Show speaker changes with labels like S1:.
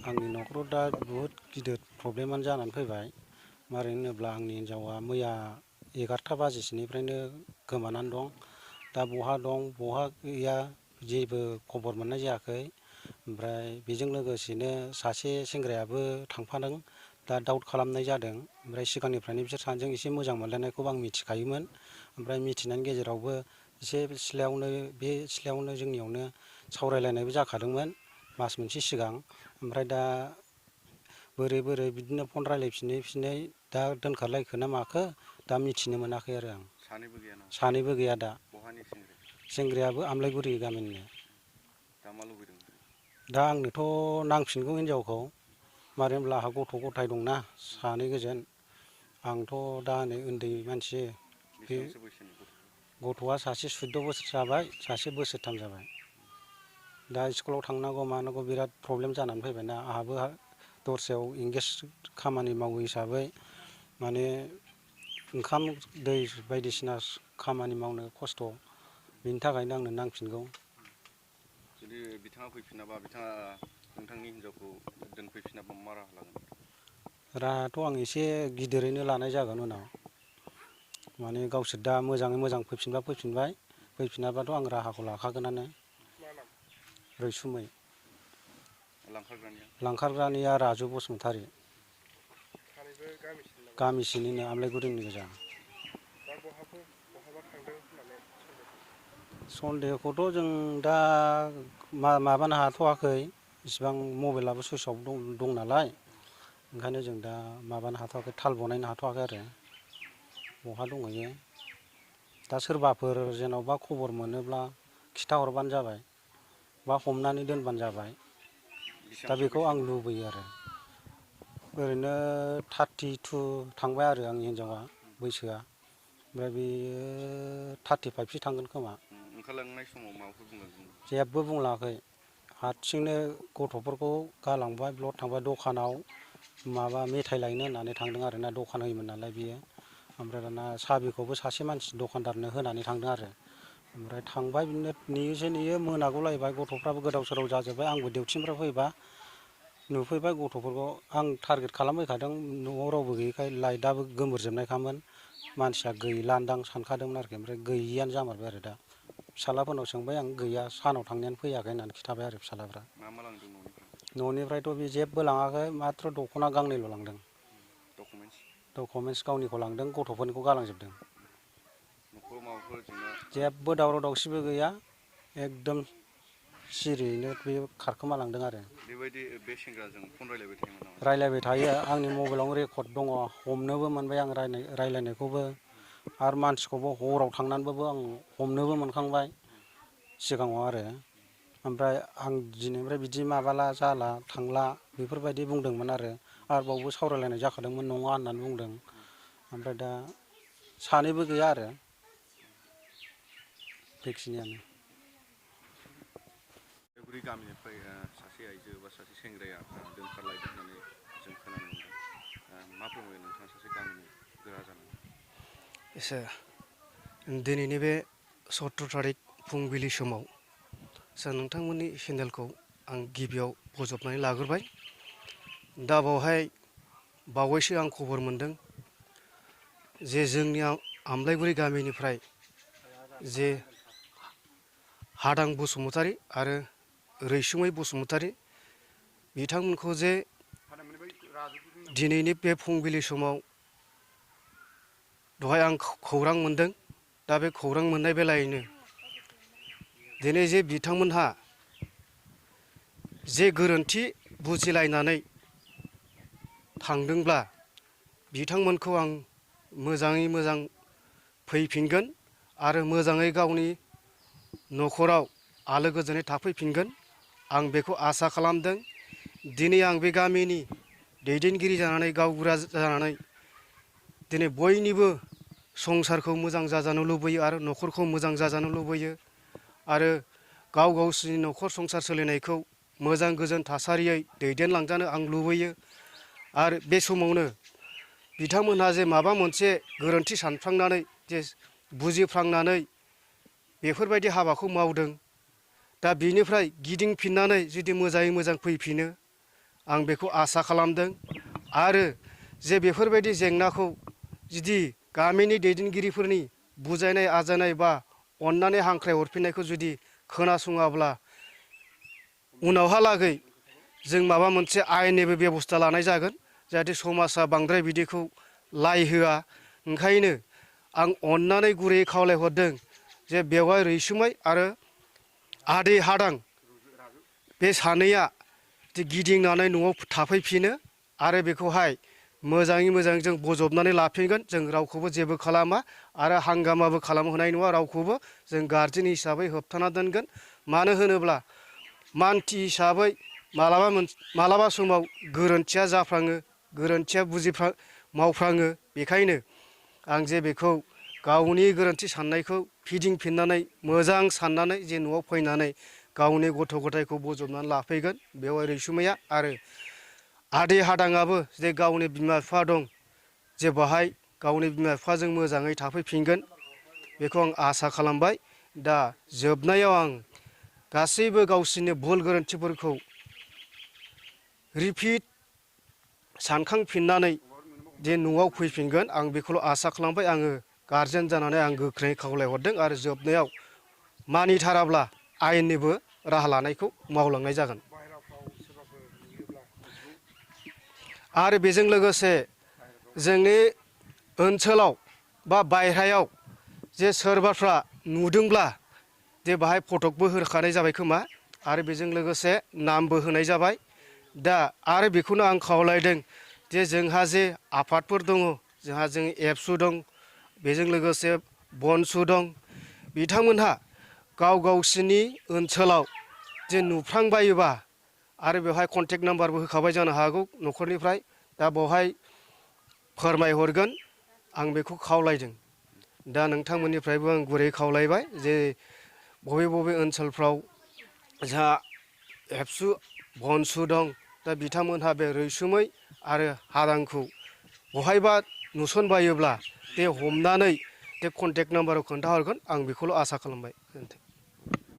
S1: आंनि न'खराव दा बुहुद गिदिर प्रब्लेमानो जानानै फैबाय। मारै होनोब्ला आंनि हिन्जावा मैया 11टा बाजिसोनिफ्रायनो गोमानानै दं। दा बहा दं बहा गैया जेबो खबर मोननाय जायाखै। ओमफ्राय बेजों लोगोसेनो सासे सेंग्रायाबो थांफादों। दा डाउट खालामनाय जादों। ओमफ्राय सिगांनिफ्रायनो बिसोर सानैजों एसे मोजां मोनलायनायखौबो आं मिथिखायोमोन। ओमफ्राय मिथिनायनि गेजेरावबो एसे बे सिथ्लायावनो जोंनियावनो सावरायलायनायबो जाखादोंमोन मास मोनसे सिगां। ओमफ्राय दा बोरै बिदिनो फन रायलायफिनै दा दोनखारलायखो ना माखो दा मिथिनो मोनाखै आरो आं।
S2: सानैबो गैया नामा?
S1: सानैबो गैया दा।
S2: बहानि सेंग्राया?
S1: सेंग्रायाबो आमलायगुरि गामिनिनो।
S2: दा मा लुबैदों?
S1: दा आंनोथ' नांफिनगौ हिनजावखौ। मानो होनब्ला आंहा गथ' गथाय दंना सानै गोजोन। आंथ' दा नै उन्दै मानसि। बे
S2: बेसेबांसो बैसोनि गथ'फोर?
S1: गथ'आ सासे 14 बोसोर जाबाय, सासे बोसोरथाम जाबाय। दा स्कुलाव थांनांगौ मानांगौ बिराद प्रब्लेम जानानै फैबायना। आंहाबो दस्रायाव इंगेज खामानि मावो हिसाबै माने ओंखाम दै बायदिसिना खामानि मावनो खस्थ'। बेनि थाखायनो आंनो नांफिनगौ।
S2: जुदि बिथाङा फैफिनाबा, बिथाङा नोंथांनि हिनजावखौ दोनफैफिनाबा मा राहा लागोन?
S1: राहायाथ' आं एसे गिदिरैनो लानाय जागोन उनाव। माने गावसोर दा मोजाङै मोजां फैफिनबा फैफिनबाय, फैफिनाबाथ' आं राहाखौ लाखागोनानो। रैसुमै।
S2: लांखारग्रानिया?
S1: लांखारग्रानिया राजु बसुमतारी।
S3: सानैबो गामिसेनि नामा?
S1: गामिसेनिनो आमलायगुरिनि गोजा।
S3: दा बहाबा थांदों होननानै सन्देह' दं?
S1: सन्देहखौथ' जों दा माबानो हाथ'वाखै। इसिबां मबाइलाबो सुइस अफ दं नालाय। ओंखायनो जों दा माबानो हाथ'वाखै, थाल बनायनो हाथ'वाखै आरो बहा दंहैयो। दा सोरबाफोर जेन'बा खबर मोनोब्ला खिथाहरबानो जाबाय, बा हमनानै दोनबानो जाबाय। दा
S2: बेसेबांसो
S1: बेखौ आं
S2: बैसोनि?
S1: लुबैयो आरो। ओरैनो 32 थांबाय आरो आंनि हिनजावा बैसोआ। ओमफ्राय बेयो 35सो थांगोन खोमा।
S2: ओंखारलांनाय समाव माबाफोर बुंदों?
S1: जेबो बुंलाङाखै। हारसिंनो गथ'फोरखौ गालांबाय, ब्लद थांबाय दखानाव माबा मेथाइ लायनो होननानै थांदों आरो ना, दखान होयोमोन नालाय बियो। ओमफ्राय दाना साबिखौबो सासे मानसि दखानदारनो होनानै थांदों आरो। ओमफ्राय थांबाय बिदिनो नेयोसो नेयो मोनागौलायबाय, गथ'फ्राबो गोदाव सोराव जाजोब्बाय। आंबो डिउटिनिफ्राय फैबा नुफैबाय गथ'फोरखौ। आं टारगेट खालामफैखादों, न'आव रावबो गैयैखाय लाइटआबो गोमोरजोबनायखामोन। मानसिया गैलान्दां सानखादोंमोन आरोखि। ओमफ्राय गैयियानो जामारबाय आरो दा। फिसालाफोरनाव सोंबाय आं, गैया सानाव थांनायानो फैयाखै होननानै खिन्थाबाय आरो फिसालाफ्रा।
S2: मा लांदों न'निफ्राय?
S1: न'निफ्रायथ' बे जेबो लाङाखै, माथ्र दख'ना गांनैल' लांदों।
S2: डकुमेन्टस?
S1: डकुमेन्टस गावनिखौ लांदों, गथ'फोरनिखौ गालांजोबदों।
S2: न'खराव माबाफोर जेंना?
S1: जेबो दावराव दावसिबो गैया। एकदम सिरियैनो बे खारखोमालांदों आरो।
S2: बेबायदि बे सेंग्राजों फन रायलायबाय थायोमोन नामा?
S1: रायलायबाय थायो। आंनि मबाइलावनो रेकर्ड दङ, हमनोबो मोनबाय आं रायलायनायखौबो। आरो मानसिखौबो हराव थांनानैबाबो आं हमनोबो मोनखांबाय सिगाङाव आरो। ओमफ्राय आं दिनैनिफ्राय बिदि माबाला जाला थांला बेफोरबायदि बुंदोंमोन आरो। बावबो सावरायलायनाय जाखादोंमोन, नङा होननानै बुंदों। ओमफ्राय दा सानैबो गैया आरो बेखिनियानो।
S2: उदालगुरि गामिनिफ्राय सासे आइजो बा सासे सेंग्राया दोनखारलायदों होननानै जों खोनानो मोनदों। मा फोरमायगोन नोंथाङा सासे गामिनि गोरा जानानै?
S3: दिनैनि बे 17 थारिख फुंबिलि समाव नोंथांमोननि चेनेलखौ आं गिबियाव बजबनानै लाग्रोबाय। दा बावहाय बावैसो आं खबर मोनदों जे जोंनि आमलायगुरि गामिनिफ्राय जे हादां बसुमतारी आरो रैसुमै बसुमतारी बिथांमोनखौ जे दिनैनि बे फुंबिलि समाव दहाय आं खौरां मोनदों। दा बे खौरां मोननाय बेलायैनो दिनै जे बिथांमोनहा जे गोरोन्थि बुजिलायनानै थांदोंब्ला बिथांमोनखौ आं मोजाङै मोजां फैफिनगोन आरो मोजाङै गावनि न'खराव आलो गोजोनै थाफैफिनगोन आं बेखौ आसा खालामदों। दिनै आं बे गामिनि दैदेनगिरि जानानै, गावबुरा जानानै दिनै बयनिबो संसारखौ मोजां जाजानो लुबैयो आरो न'खरखौ मोजां जाजानो लुबैयो आरो गावसोरनि न'खर संसार सोलिनायखौ मोजां गोजोन थासारियै दैदेनलांजानो आं लुबैयो। आरो बे समावनो बिथांमोनहा जे माबा मोनसे गोरोन्थि सानफ्लांनानै जे बुजिफ्लांनानै बेफोरबायदि हाबाखौ मावदों, दा बिनिफ्राय गिदिंफिननानै जुदि मोजाङै मोजां फैफिनो आं बेखौ आसा खालामदों। आरो जे बेफोरबायदि जेंनाखौ जुदि गामिनि दैदेनगिरिफोरनि बुजायनाय आजायनाय बा अननानै हांख्राय हरफिननायखौ जुदि खोनासङाब्ला उनावहालागै जों माबा मोनसे आयेननिबो बेबस्था लानाय जागोन जाहाथे समाजा बांद्राय बिदिखौ लाय होआ। ओंखायनो आं अननानै गुरैयै खावलायहरदों जे बेवहाय रैसुमै आरो आदै हादां बे सानैया गिदिंनानै न'आव थाफैफिनो आरो बेखौहाय मोजाङै मोजां जों बजबनानै लाफिनगोन। जों रावखौबो जेबो खालामा आरो हांगामाबो खालामहोनाय नङा। रावखौबो जों गारजेन हिसाबै होबथाना दोनगोन। मानो होनोब्ला मानसि हिसाबै मालाबा समाव गोरोन्थिया जाफ्लाङो, गोरोन्थिया मावफ्लाङो। बेखायनो आं जे बेखौ गावनि गोरोन्थि साननायखौ फिदिंफिननानै मोजां साननानै जे न'आव फैनानै गावनि गथ' गथायखौ बजबनानै लाफैगोन बेवहाय रैसुमैया। आरो आदै हादाङाबो जे गावनि बिमा बिफा दं जे बाहाय गावनि बिमा बिफाजों मोजाङै थाफैफिनगोन बेखौ आं आसा खालामबाय। दा जोबनायाव आं गासैबो गावसिनि भुल गोरोन्थिफोरखौ रिपिट सानखांफिननानै जे न'आव फैफिनगोन आं बेखौल' आसा खालामबाय। आङो गारजेन जानानै आं गोख्रोङै खावलायहरदों आरो जोबनायाव मानिथाराब्ला आयेननिबो राहा लानायखौ मावलांनाय जागोन। आरो बेजों लोगोसे जोंनि ओनसोलाव बा बायह्रायाव जे सोरबाफ्रा नुदोंब्ला जे बाहाय फटकबो होखानाय जाबाय खोमा आरो बेजों लोगोसे नामबो होनाय जाबाय। दा आरो बेखौनो आं खावलायदों जे जोंहा जे आफादफोर दङ, जोंहा एबसु दं, बेजों लोगोसे बनसु दं, बिथांमोनहा गावसिनि ओनसोलाव जे नुफ्रांबायोबा आरो बेवहाय कन्टेक्ट नाम्बारबो होखाबाय जानो हागौ न'खरनिफ्राय, दा बेवहाय फोरमायहरगोन आं बेखौ खावलायदों। दा नोंथांमोननिफ्रायबो आं गुरै खावलायबाय जे बबे बबे ओनसोलफ्राव जोंहा एबसु बनसु दं दा बिथांमोनहा बे रैसुमै आरो हादांखौ बहायबा नुसनबायोब्ला बे हमनानै बे कन्टेक्ट नाम्बाराव खोन्थाहरगोन आं बेखौल' आसा खालामबाय।